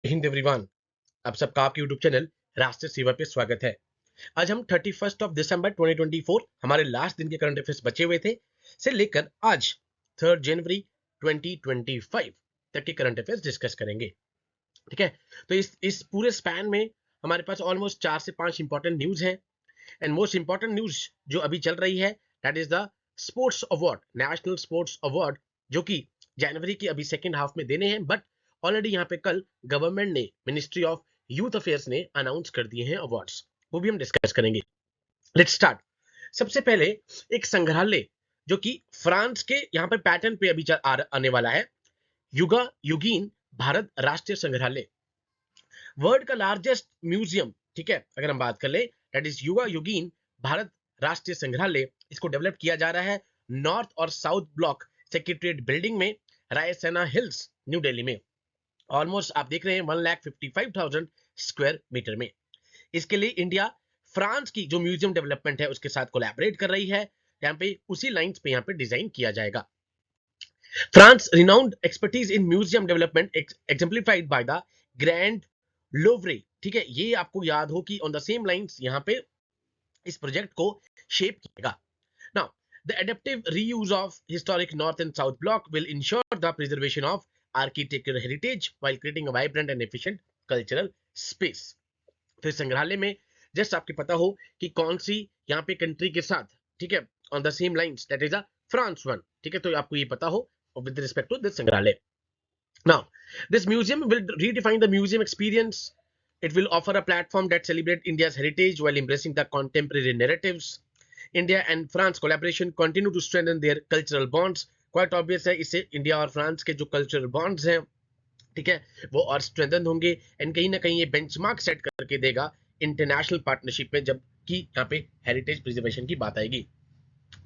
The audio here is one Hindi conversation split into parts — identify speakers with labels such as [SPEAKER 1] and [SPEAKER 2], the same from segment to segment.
[SPEAKER 1] हिंद एवरीवन, आप सबका आपके यूट्यूब चैनल राष्ट्रीय सेवा पे स्वागत है। आज हम 31 दिसंबर 2024 हमारे लास्ट दिन के करंट अफेयर्स बचे हुए थे से लेकर आज 3 जनवरी 2025 तक के करंट अफेयर्स डिस्कस करेंगे। ठीक है, तो इस पूरे स्पैन में हमारे पास ऑलमोस्ट 4 से 5 इंपॉर्टेंट न्यूज हैं एंड मोस्ट इंपॉर्टेंट न्यूज जो अभी चल रही है that is the sports award, national sports award, जो कि जनवरी के अभी सेकेंड हाफ में देने हैं, बट ऑलरेडी यहाँ पे कल गवर्नमेंट ने, मिनिस्ट्री ऑफ यूथ अफेयर्स ने अनाउंस कर दिए हैं अवार्ड्स, वो भी हम डिस्कस करेंगे। Let's start. सबसे पहले एक संग्रहालय जो कि फ्रांस के यहाँ पे पैटर्न पे अभी आने वाला है, युगा युगीन भारत राष्ट्रीय संग्रहालय, वर्ल्ड का लार्जेस्ट म्यूजियम। ठीक है, अगर हम बात कर ले दैट इज युगा युगीन भारत राष्ट्रीय संग्रहालय, इसको डेवलप किया जा रहा है नॉर्थ और साउथ ब्लॉक सेक्रेटरीट बिल्डिंग में, रायसेना हिल्स, न्यू दिल्ली में। ऑलमोस्ट आप देख रहे हैं 1,55,000 स्क्वायर मीटर में। इसके लिए इंडिया फ्रांस की जो म्यूजियम डेवलपमेंट है उसके साथ कोलैबोरेट कर रही है। यहाँ पे उसी लाइंस पे यहाँ पे डिजाइन किया जाएगा। France renowned expertise in museum development exemplified by the Grand Louvre. ठीक है, ये आपको याद हो कि ऑन द सेम लाइंस यहाँ पे इस प्रोजेक्ट को शेप किएगा। Now the adaptive reuse of historic North and South Block will ensure the preservation of architectural heritage while creating a vibrant and efficient cultural space. तो इस संग्रहालय में जस्ट आपको पता हो कि कौन सी यहाँ पे कंट्री के साथ, ठीक है, on the same lines that is a France one. ठीक है, तो आपको ये पता हो विद रिस्पेक्ट टू दिस संग्रहालय। Now, this museum will redefine the museum experience. It will offer a platform that celebrates India's heritage while embracing the contemporary narratives. India and France collaboration continue to strengthen their cultural bonds. Quite obvious है, इससे इंडिया और फ्रांस के जो कल्चरल बॉन्ड्स हैं, ठीक है, वो और स्ट्रेंथन होंगे एंड कहीं ना कहीं ये बेंचमार्क सेट करके देगा इंटरनेशनल पार्टनरशिप में, जब कि यहाँ पे हेरिटेज प्रिजर्वेशन की बात आएगी।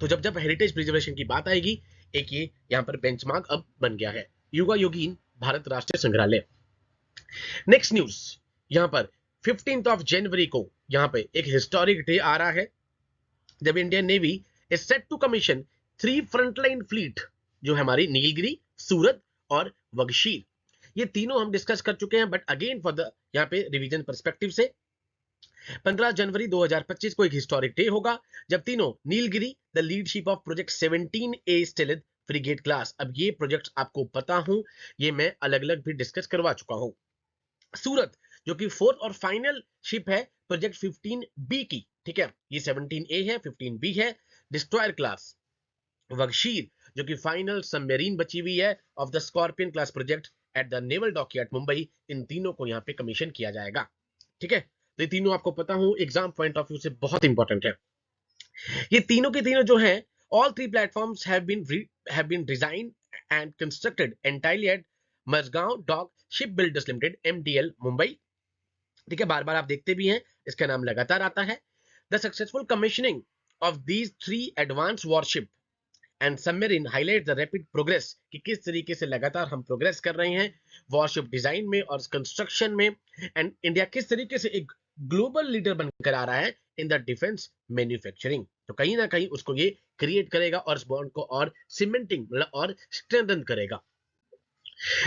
[SPEAKER 1] तो जब हेरिटेज प्रिजर्वेशन की बात आएगी, एक ये यहाँ पर बेंचमार्क अब बन गया है, युगा योगीन भारत राष्ट्रीय संग्रहालय। नेक्स्ट न्यूज, यहाँ पर 15 जनवरी को यहाँ पे एक हिस्टोरिक डे आ रहा है जब Indian Navy is set to commission 3 frontline fleet, जो है हमारी नीलगिरी, सूरत और वगशीर। ये तीनों हम डिस्कस कर चुके हैं, बट अगेन फॉर द यहाँ पे रिवीजन पर्सपेक्टिव से 15 जनवरी 2025 को एक हिस्टोरिक डे होगा जब तीनों Nilgiri the lead ship of project 17A stealth frigate class, अब ये प्रोजेक्ट आपको पता हूं, ये मैं अलग अलग भी डिस्कस करवा चुका हूं। सूरत जो कि फोर्थ और फाइनल शिप है प्रोजेक्ट 15B की, ठीक है, ये 17A है, 15B है, डिस्ट्रॉयर क्लास। वगशीर जो कि फाइनल सबमरीन बची हुई है of the Scorpene class project at the naval dockyard Mumbai. इन तीनों को यहाँ पे कमीशन किया जाएगा। ठीक है, तो ये तीनों आपको पता हो, एग्जाम पॉइंट ऑफ व्यू से बहुत इंपॉर्टेंट है। ये तीनों के तीनों जो हैं, all three platforms have been designed and constructed entirely at Mazagon Dock Shipbuilders Limited MDL Mumbai. ठीक है, बार बार आप देखते भी हैं, इसका नाम लगातार आता है। The successful commissioning of these 3 advanced warship and submarine highlight the rapid progress, कि किस तरीके से लगातार हम प्रोग्रेस कर रहे हैं वॉरशिप डिजाइन में और कंस्ट्रक्शन में, एंड इंडिया किस तरीके से एक ग्लोबल लीडर बनकर आ रहा है इन द डिफेंस मैन्युफैक्चरिंग। तो कहीं ना कहीं उसको ये क्रिएट करेगा और इस बॉन्ड को और सीमेंटिंग मतलब और स्ट्रेंथन करेगा।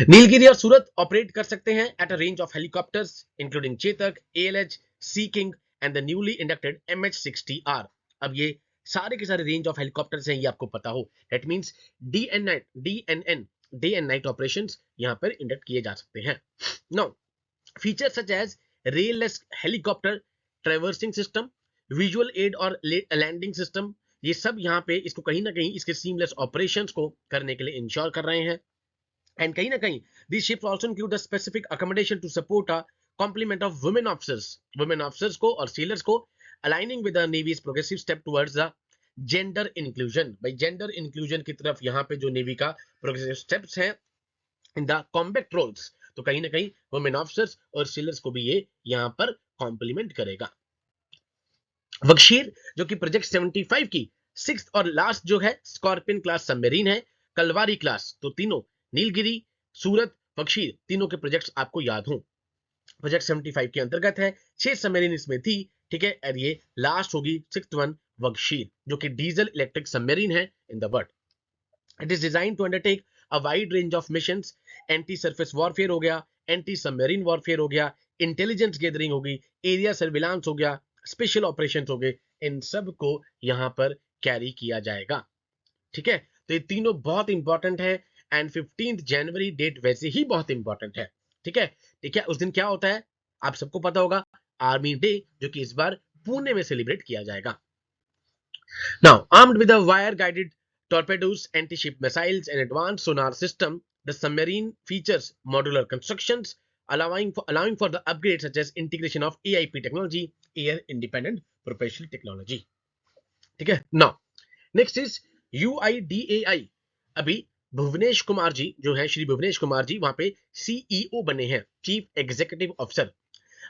[SPEAKER 1] नीलगिरी और सूरत ऑपरेट कर सकते हैं at a range of helicopters including Chetak, ALH, Sea King and the newly inducted MH-60R। अब ये सारे के सारे रेंज ऑफ हेलीकॉप्टर्स हैं, ये आपको पता हो, that means DNN day and night operations यहां पर इंडक्ट किए जा सकते हैं। Now features such as railless helicopter traversing system, visual aid और लैंडिंग सिस्टम, ये सब यहाँ पे इसको कहीं ना कहीं इसके सीमलेस ऑपरेशंस को करने के लिए इंश्योर कर रहे हैं। एंड कहीं ना कहीं these ships also include a specific accommodation to support a complement of women officers को और sailors को, aligning with the Navy's progressive step towards the gender inclusion। भाई जेंडर इंक्लूजन की तरफ यहाँ पे जो नेवी का प्रोग्रेसिव स्टेप्स हैं इन द कॉम्बैट रोल्स, तो कहीं ना कहीं वुमेन ऑफिसर्स और सेलर्स को भी ये यहाँ पर कॉम्प्लीमेंट करेगा। वगशीर जो कि प्रोजेक्ट 75 की 6th और लास्ट जो है स्कॉर्पियन क्लास सबमरीन है, कलवारी क्लास, तो तीनों नीलगिरी, सूरत, वगशीर तीनों के प्रोजेक्ट्स आपको याद हों। प्रोजेक्ट 75 के अंतर्गत है, 6 सबमरीन इसमें थी, ठीक है, और ये लास्ट होगी 6th वन वगशीर जो कि डीजल इलेक्ट्रिक सबमरीन है in the world. It is design to undertake a wide range of missions, anti surface warfare हो गया, एंटी सबमरीन वॉरफेयर हो गया, इंटेलिजेंस गैदरिंग होगी, एरिया सर्विलांस हो गया, स्पेशल ऑपरेशंस हो गए, इन सब को यहां पर कैरी किया जाएगा। ठीक है, तो ये तीनों बहुत इंपॉर्टेंट है एंड 15 जनवरी डेट वैसे ही बहुत इंपॉर्टेंट है। ठीक है, ठीक है, उस दिन क्या होता है आप सबको पता होगा, आर्मी डे, जो कि इस बार पुणे में सेलिब्रेट किया जाएगा। Now, armed with a wire-guided torpedoes, anti-ship missiles, and advanced sonar system, the submarine features modular constructions, allowing for the upgrades such as integration of AIP technology, air independent propulsion technology. ठीक है, now next is UIDAI. अभी भुवनेश कुमार जी जो है, श्री भुवनेश कुमार जी वहां पे CEO बने हैं, चीफ एग्जीक्यूटिव ऑफिसर।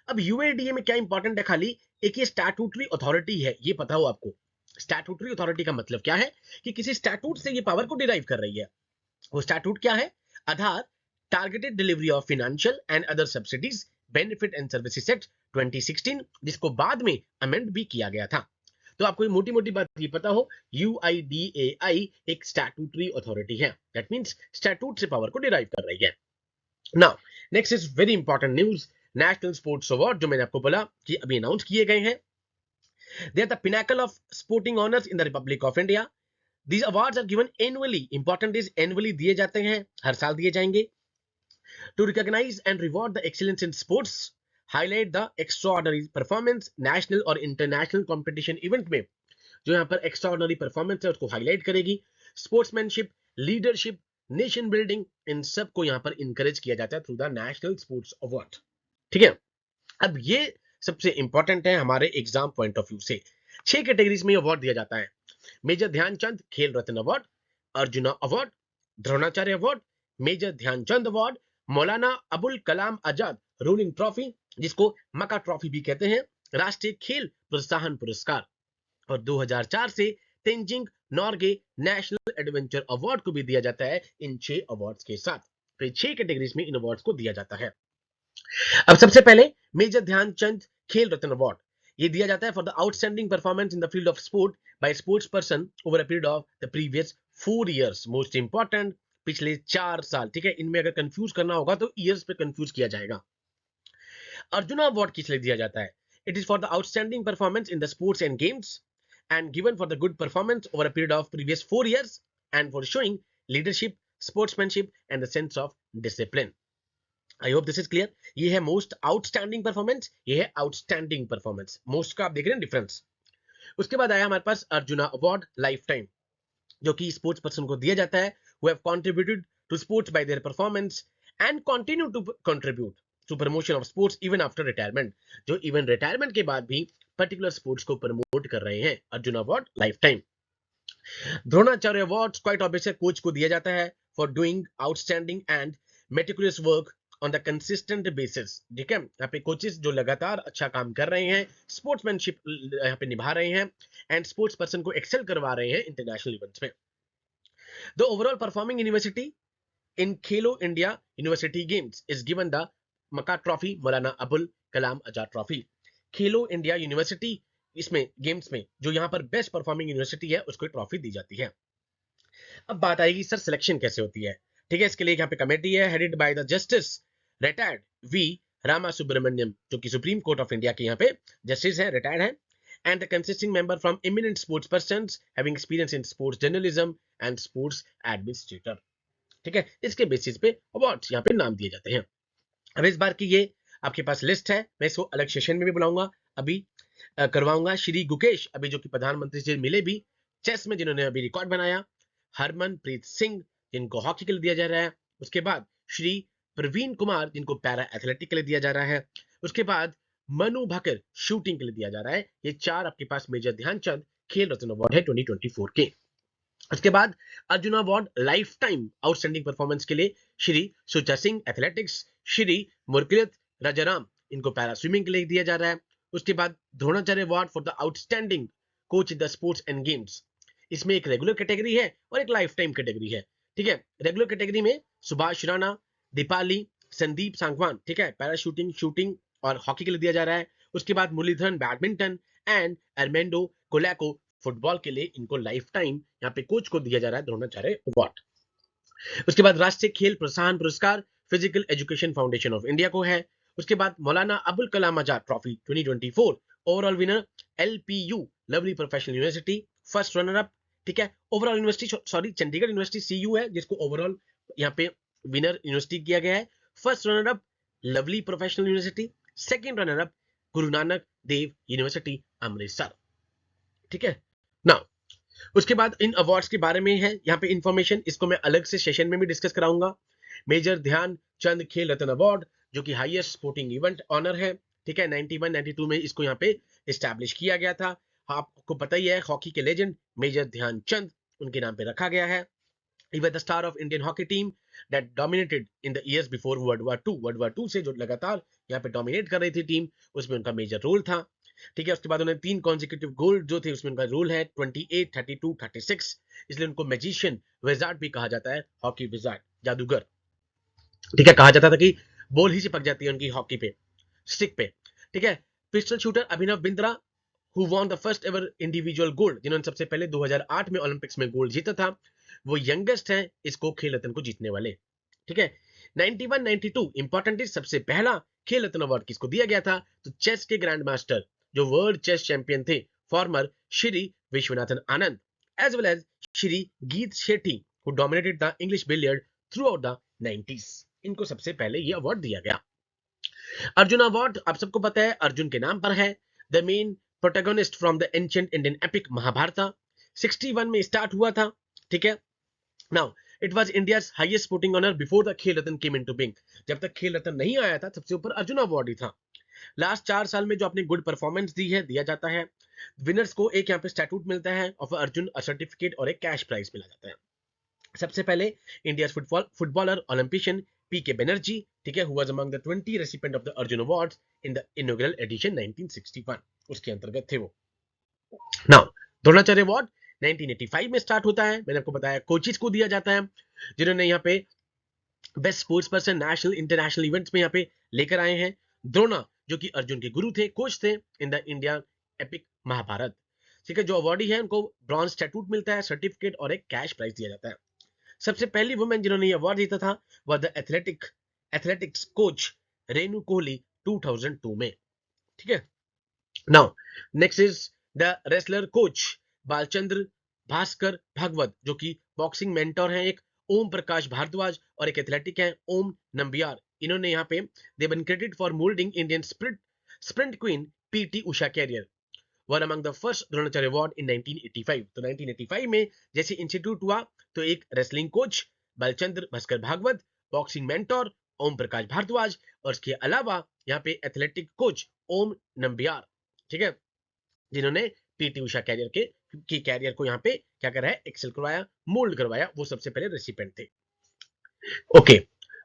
[SPEAKER 1] अब यूएडीए में क्या इंपॉर्टेंट है, खाली एक ये स्टैट्यूटरी अथॉरिटी है, ये पता हो आपको। स्टैट्यूटरी अथॉरिटी का मतलब क्या है कि किसी स्टैट्यूट से ये पावर को डिराइव कर रही है। वो स्टैट्यूट क्या है? Aadhaar targeted delivery of financial and other subsidies benefit and services act 2016, जिसको बाद में अमेंड भी किया गया था। तो आपको मोटी मोटी बात ये पता हो, यूआईडीएआई एक स्टैट्यूटरी अथॉरिटी है, दैट मींस स्टैट्यूट से पावर को डिराइव कर रही है। Now next is very important news, national sports award जो मैंने आपको बोला कि अभी अनाउंस किए गए हैं। They are the pinnacle of sporting honours in the Republic of India. These awards are given annually, important is annually दिए जाते हैं, हर साल दिए जाएंगे, to recognise and reward the excellence in sports, highlight the extraordinary performance national और इंटरनेशनल कंपटीशन इवेंट में। जो यहाँ पर एक्स्ट्राऑर्डिनरी परफॉर्मेंस है उसको हाईलाइट करेगी, स्पोर्ट्समैनशिप, लीडरशिप, नेशन बिल्डिंग, इन सब को यहाँ पर इंकरेज किया जाता है through the national sports award. ठीक है, अब ये सबसे इंपॉर्टेंट है हमारे एग्जाम पॉइंट ऑफ व्यू से। 6 कैटेगरीज में अवार्ड दिया जाता है, major Dhyan Chand Khel Ratna award, Arjuna award, Dronacharya award, major Dhyan Chand award, Maulana Abul Kalam Azad rolling trophy, जिसको मका ट्रॉफी भी कहते हैं, राष्ट्रीय खेल प्रोत्साहन पुरस्कार, और 2004 से Tenzing Norgay national adventure award को भी दिया जाता है इन 6 अवार्ड्स के साथ। तो 6 कैटेगरीज में इन अवार्ड्स को दिया जाता है। अब सबसे पहले मेजर ध्यानचंद खेल रत्न अवार्ड, ये दिया जाता है for the outstanding performance in the field of sport by sports person over a period of the previous 4 years. Most important पिछले 4 साल। ठीक है, इनमें अगर कंफ्यूज करना होगा तो ईयर्स पे कंफ्यूज किया जाएगा। अर्जुना अवार्ड किस लिए दिया जाता है? It is for the outstanding performance in the sports and games and given for the good performance over a period of previous 4 years and for showing leadership, sportsmanship and the sense of discipline. I hope this is clear. ये है most outstanding performance, ये है outstanding performance. most का आप देख रहे हैं डिफरेंस। उसके बाद आया हमारे पास अर्जुना अवार्ड लाइफ टाइम, जो कि स्पोर्ट्स पर्सन को दिया जाता है who have contributed to sports by their performance and continue to contribute to promotion of sports even after retirement, जो इवन रिटायरमेंट के बाद भी पर्टिकुलर स्पोर्ट्स को प्रमोट कर रहे हैं। Arjun award life time. Dronacharya award quite obvious है, कोच को दिया जाता है for doing outstanding and meticulous work on the consistent basis. ठीक है, यहाँ पे कोचेस जो लगातार अच्छा काम कर रहे हैं, स्पोर्ट्समैनशिप यहाँ पे निभा रहे हैं एंड स्पोर्ट्स पर्सन को एक्सेल करवा रहे हैं इंटरनेशनल इवेंट्स में। The overall performing university in Khelo India university games is given the मका ट्रॉफी, मौलाना अबुल कलाम आजाद ट्रॉफी। खेलो इंडिया यूनिवर्सिटी इसमें गेम्स में जो यहाँ पर बेस्ट परफॉर्मिंग यूनिवर्सिटी है उसको ट्रॉफी दी जाती है। अब बात आएगी सर सिलेक्शन कैसे होती है। ठीक है, इसके लिए यहाँ पे कमेटी है headed by the justice retired V Rama Subramanian, जो कि सुप्रीम कोर्ट ऑफ इंडिया के यहाँ पे जस्टिस है, रिटायर्ड है, and consisting member from eminent sports persons having experience in sports journalism and sports administrator. ठीक है, इसके बेसिस पे अवार्ड्स यहाँ पे नाम दिए जाते हैं। अब इस बार की ये आपके पास लिस्ट है, मैं इसको अलग सेशन में भी बुलाऊंगा, अभी करवाऊंगा। श्री गुकेश अभी जो कि प्रधानमंत्री से मिले भी, चेस में जिन्होंने अभी रिकॉर्ड बनाया, हरमनप्रीत सिंह जिनको हॉकी के लिए दिया जा रहा है, उसके बाद श्री प्रवीण कुमार जिनको पैरा एथलेटिक के लिए दिया जा रहा है, उसके बाद मनु भाकर शूटिंग के लिए दिया जा रहा है। ये 4 आपके पास मेजर ध्यानचंद खेल रत्न अवार्ड है 2024 के। उसके बाद Arjun award life time outstanding performance के लिए श्री सुचा सिंह एथलेटिक्स, श्री मुरकिरत राजाराम इनको पैरा स्विमिंग के लिए दिया जा रहा है। उसके बाद Dronacharya award for the outstanding coach in the sports and games, इसमें एक रेगुलर कैटेगरी है और एक लाइफ टाइम कैटेगरी है। ठीक है, रेगुलर कैटेगरी में सुभाष राणा, दीपाली, संदीप सांगवान, ठीक है, पैरा शूटिंग और हॉकी के लिए दिया जा रहा है। उसके बाद मुरलीधरन बैडमिंटन एंड अर्मेंडो कोलैको फुटबॉल के लिए इनको लाइफ टाइम यहाँ पे कोच को दिया जा रहा है द्रोणाचार्य अवार्ड। उसके बाद राष्ट्रीय Khel Protsahan Puraskar physical education foundation of India को है। उसके बाद Maulana Abul Kalam Azad trophy 2024 overall winner LPU Lovely professional university first runner up. ठीक है, overall university sorry Chandigarh university CU है जिसको ओवरऑल यहाँ पे विनर यूनिवर्सिटी किया गया है। First runner up lovely professional university, second runner up Guru Nanak Dev university Amritsar. ठीक है ना, उसके बाद इन अवार्ड्स के बारे में है यहाँ पे इंफॉर्मेशन, इसको मैं अलग से सेशन में भी डिस्कस कराऊंगा। मेजर ध्यानचंद खेल रत्न अवार्ड जो कि हाईएस्ट स्पोर्टिंग इवेंट ऑनर है। ठीक है, 91-92 में इसको यहाँ पे एस्टैब्लिश किया गया था। आपको पता ही है हॉकी के लेजेंड मेजर ध्यानचंद उनके नाम पे रखा गया है। He was the star of Indian hockey team that dominated in the years before World War II. World War II से जो लगातार यहाँ पे डोमिनेट कर रही थी टीम, उसमें उनका मेजर रोल था। ठीक है, उसके बाद उन्हें 3 कॉन्जिक्यूटिव गोल्ड जो थे उसमें उनका रोल है 28, 32, 36, इसलिए उनको मैजिशियन विजार्ड भी कहा जाता है, हॉकी विजार्ड जादूगर। ठीक है, कहा जाता था कि बॉल ही चिपक जाती है उनकी हॉकी पे स्टिक पे। ठीक है, pistol shooter Abhinav Bindra who won the first ever individual gold, जिन्होंने सबसे पहले 2008 में ओलंपिक्स में गोल्ड जीता था, वो यंगेस्ट हैं इसको खेल रत्न को जीतने वाले। ठीक है, 91-92 इंपॉर्टेंट है, सबसे पहला खेल रत्न अवार्ड किसको दिया गया था, तो चेस के ग्रैंड मास्टर जो वर्ल्ड चेस चैंपियन थे farmer Shri Viswanathan Anand as well as Shri गीत Shetty who dominated the English billiard throughout the 90s, इनको सबसे पहले ये अवार्ड दिया गया। अर्जुन अवार्ड आप सबको पता है अर्जुन के नाम पर है। The main protagonist from the ancient Indian epic Mahabharata 61 में स्टार्ट हुआ था। ठीक है, now it was India's highest sporting honour before the Khel Ratna came into being. जब तक खेल रत्न नहीं आया था सबसे ऊपर अर्जुन अवार्ड ही था। लास्ट 4 साल में जो आपने गुड परफॉर्मेंस दी है दिया जाता है। विनर्स को एक यहाँ पे स्टैट्यूट मिलता है ऑफ अर्जुन, अ सर्टिफिकेट और एक कैश प्राइज मिला जाता है। सबसे पहले India footballer Olympian PK Banerjee, ठीक है, who was among the 20 recipient of the Arjuna awards in the inaugural edition 1961, उसके अंतर्गत थे वो। नाउ द्रोणाचार्य अवार्ड 1985 में स्टार्ट होता है। मैंने आपको बताया कोचेस को दिया जाता है जिन्होंने यहाँ पे best sports person national international events में यहाँ पे लेकर आए हैं। द्रोणा जो कि अर्जुन के गुरु थे, कोच थे in the India epic Mahabharata. ठीक है, जो अवार्डी है उनको ब्रॉन्ज स्टैट्यूट मिलता है, सर्टिफिकेट और एक कैश प्राइज दिया जाता है। सबसे पहली वुमेन जिन्होंने ये अवार्ड जीता था वह the athletics coach Renu Kohli 2002 में। ठीक है, now next is the wrestler coach Balchandra Bhaskar Bhagwat जो कि बॉक्सिंग मेंटर हैं, एक ओम प्रकाश भारद्वाज और एक एथलेटिक हैं ओम नंबियार। इन्होंने यहाँ पे they been credited for moulding Indian sprint queen PT Usha career were among the first Dronacharya award in 1985। तो 1985 में जैसे इंस्टीट्यूट हुआ तो एक wrestling coach Balchandra Bhaskar Bhagwat, boxing mentor Om Prakash Bharadwaj और इसके अलावा यहाँ पे एथलेटिक कोच ओम नंबियार, ठीक है, जिन्होंने पीटी उषा कैरियर की कैरियर को यहाँ पे क्या करा है, एक्सेल करवाया, मोल्ड करवाया, वो सबसे पहले रेसिपिएंट थे। ओके,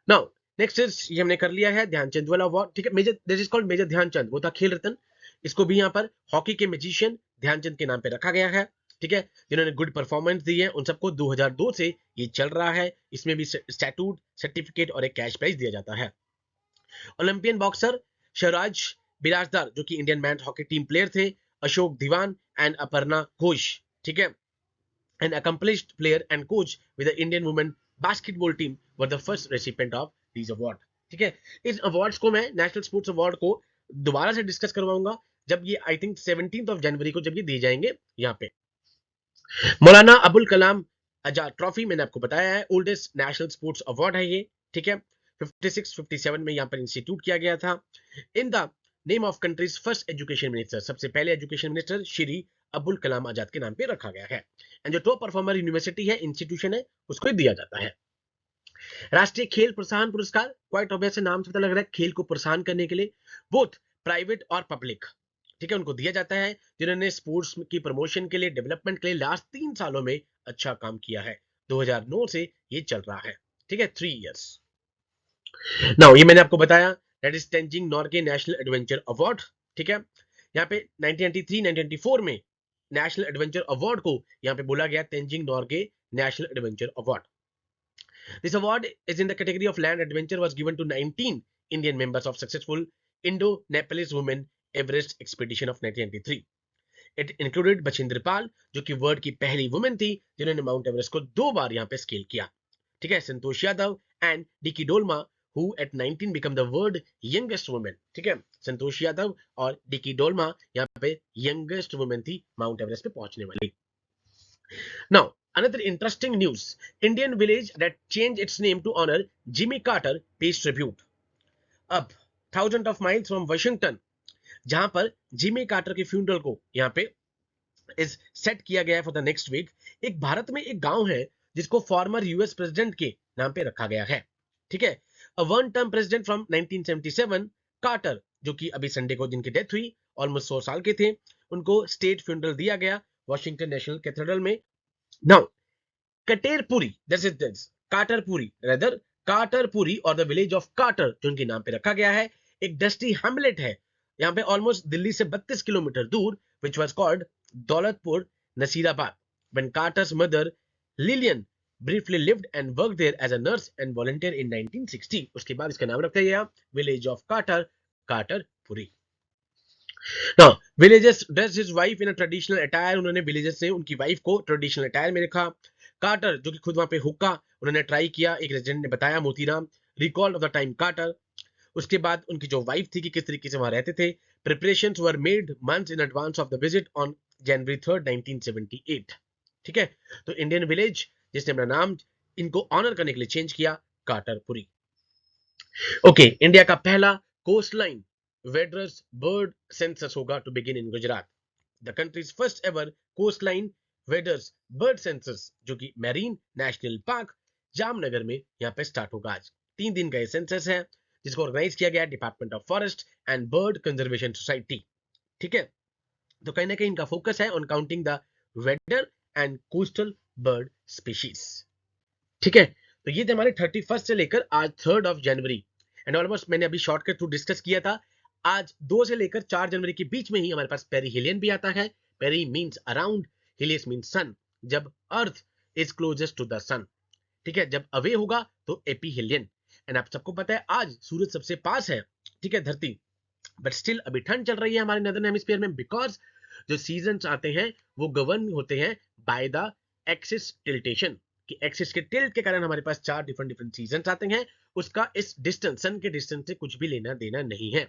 [SPEAKER 1] नाउ नेक्स्ट इज ये हमने कर लिया है ध्यानचंद वाला अवार्ड। ठीक है, major this is called major Dhyan Chand, वो था खेल रत्न। इसको भी यहाँ पर हॉकी के मैजिशियन ध्यानचंद के नाम पे रखा गया है। ठीक है, जिन्होंने गुड परफॉर्मेंस दी है उन सबको 2002 से ये चल रहा है। इसमें भी स्टैट्यूट, सर्टिफिकेट और एक कैश प्राइज दिया जाता है। ओलंपियन बॉक्सर शहराज बिराजदार जो कि Indian man hockey team player थे, अशोक दीवान एंड अपर्णा घोष, ठीक है, an accomplished player and coach with the Indian women basketball team were the first recipient of these award। ठीक है, इस अवार्ड्स को मैं नेशनल स्पोर्ट्स अवार्ड को दोबारा से डिस्कस करवाऊंगा जब ये आई थिंक 17 जनवरी को जब ये दिए जाएंगे। यहाँ पे मौलाना अबुल कलाम आजाद ट्रॉफी मैंने आपको बताया है, ओल्डेस्ट नेशनल स्पोर्ट्स अवार्ड है ये। ठीक है, 56-57 में यहाँ पर इंस्टीट्यूट किया गया था। In the name of countries first education minister, सबसे पहले एजुकेशन मिनिस्टर श्री अबुल कलाम आजाद के नाम पे रखा गया है। एंड जो टॉप परफॉर्मर यूनिवर्सिटी है, इंस्टीट्यूशन है, उसको दिया जाता है। राष्ट्रीय खेल प्रोत्साहन पुरस्कार, क्वाइट ऑब्वियस से नाम से पता लग रहा है, खेल को प्रोत्साहन करने के लिए बोथ प्राइवेट और पब्लिक, ठीक है, उनको दिया जाता है जिन्होंने स्पोर्ट्स की प्रमोशन के लिए, डेवलपमेंट के लिए लास्ट 3 सालों में अच्छा काम किया है। 2009 से ये चल रहा है। ठीक है, 3 इयर्स। नाउ ये मैंने आपको बताया that is Tenzing Norgay national adventure award. ठीक है, यहाँ पे 1993-1994 में नेशनल एडवेंचर अवार्ड को यहाँ पे बोला गया Tenzing Norgay national adventure award. This award is in the category of land adventure, was given to 19 Indian members of successful Indo-Nepalese women Everest expedition of 1993. It included बछिंद्र पाल जो कि वर्ल्ड की पहली वुमेन थी जिन्होंने माउंट एवरेस्ट को 2 बार यहाँ पे स्केल किया। ठीक है, Santosh Yadav and Dicky Dolma who at 19 become the world youngest woman. ठीक है, संतोष यादव और डिकी डोल्मा यहाँ पे यंगेस्ट वुमेन थी माउंट एवरेस्ट पे पहुंचने वाली. Now, another interesting news. Indian village that changed its name to honor Jimmy Carter pays tribute. अब 1000 of miles from Washington, जहां पर जिमी कार्टर के फ्यूनरल को यहाँ पे इस सेट किया गया है फॉर द नेक्स्ट वीक. एक भारत में एक गांव है जिसको फॉर्मर यूएस प्रेसिडेंट के नाम पे रखा गया है. ठीक है, a one term president from 1977 Carter, जो कि अभी संडे को जिनकी डेथ हुई, ऑलमोस्ट 100 साल के थे, उनको स्टेट फ्यूनरल दिया गया वॉशिंगटन नेशनल कैथेड्रल में. Now Carterpuri, that's it, that's Carterpuri, rather Carterpuri और द विलेज ऑफ कार्टर, जो उनके नाम पे रखा गया है, एक डस्टी हैमलेट है यहाँ पे ऑलमोस्ट दिल्ली से 32 किलोमीटर दूर, which was called Daulatpur Nasirabad. When Carter's mother Lillian briefly lived and worked there as a nurse and volunteer in 1960. उसके बाद इसका नाम रखा गया village of Carter, Carterpuri. Now, villagers dressed his wife in a traditional attire. उन्होंने villagers ने उनकी वाइफ को ट्रेडिशनल अटायर में रखा. कार्टर, जो कि खुद वहां पे हुक्का उन्होंने ट्राई किया, एक रेजिडेंट ने बताया, Motiram, recall of the time Carter. उसके बाद उनकी जो वाइफ थी कि किस तरीके से वहां रहते थे. Preparations were made months in advance of the visit on January 3, 1978. ठीक है, तो इंडियन विलेज जिसने अपना नाम इनको ऑनर करने के लिए चेंज किया, कार्टरपुरी. ओके, इंडिया का पहला coastline waders bird census होगा to begin in Gujarat. The country's first ever coastline waders bird census, जो कि मैरीन नेशनल पार्क जामनगर में यहाँ पे स्टार्ट होगा. आज 3 दिन का ये सेंसस है जिसको ऑर्गेनाइज किया गया department of forest and bird conservation society. ठीक है, तो कहीं ना कहीं इनका फोकस है on counting the wader and coastal bird species. ठीक है, तो ये थे हमारे 31 से लेकर आज 3 जनवरी. एंड ऑलमोस्ट मैंने अभी शॉर्टकट थ्रू डिस्कस किया था. आज 2 से लेकर 4 जनवरी के बीच में ही हमारे पास पेरीहिलियन भी आता है. Peri means around, helios means sun, जब earth is closest to the sun. ठीक है, जब अवे होगा तो एपीहिलियन. एंड आप सबको पता है आज सूरज सबसे पास है, ठीक है, धरती, बट स्टिल अभी ठंड चल रही है हमारे नॉर्दर्न हेमिस्फीयर में, बिकॉज जो सीजन्स आते हैं वो गवर्न होते हैं बाय द एक्सिस टिल्टेशन. कि एक्सिस के टिल्ट के कारण हमारे पास 4 डिफरेंट सीजन्स आते हैं. उसका इस डिस्टेंस, सन के डिस्टेंस से कुछ भी लेना देना नहीं है.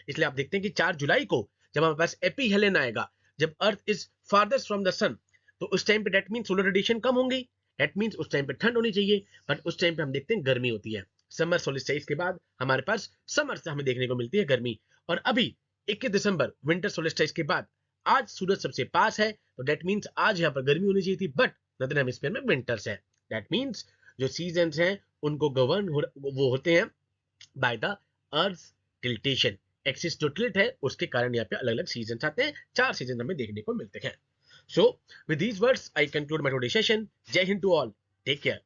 [SPEAKER 1] इसलिए आप देखते हैं कि 4 जुलाई को जब हमारे पास एपीहेलियन आएगा, जब earth is farthest from the sun, तो उस टाइम पे डेट मीन सोलर रेडिएशन कम होंगी, डेट मीन्स उस टाइम पे ठंड होनी चाहिए, बट उस टाइम पे हम देखते हैं गर्मी होती है. समर सोलिस्टिस के बाद हमारे पास समर से हमें देखने को मिलती है गर्मी. और अभी 21 दिसंबर विंटर सोलिस्टिस के बाद आज सूरज सबसे पास है, तो डेट मीन्स आज यहाँ पर गर्मी होनी चाहिए थी, बट नॉर्दर्न हेमिस्फीयर में विंटर्स है. डेट मीन्स जो सीजन्स हैं उनको गवर्न वो होते हैं बाय द अर्थ टिल्टेशन. एक्सिस जो टिल्ट है उसके कारण यहाँ पे अलग अलग सीजन्स आते हैं. 4 सीजन हमें देखने को मिलते हैं. So with these words I conclude my today session. Jai Hind to all, take care.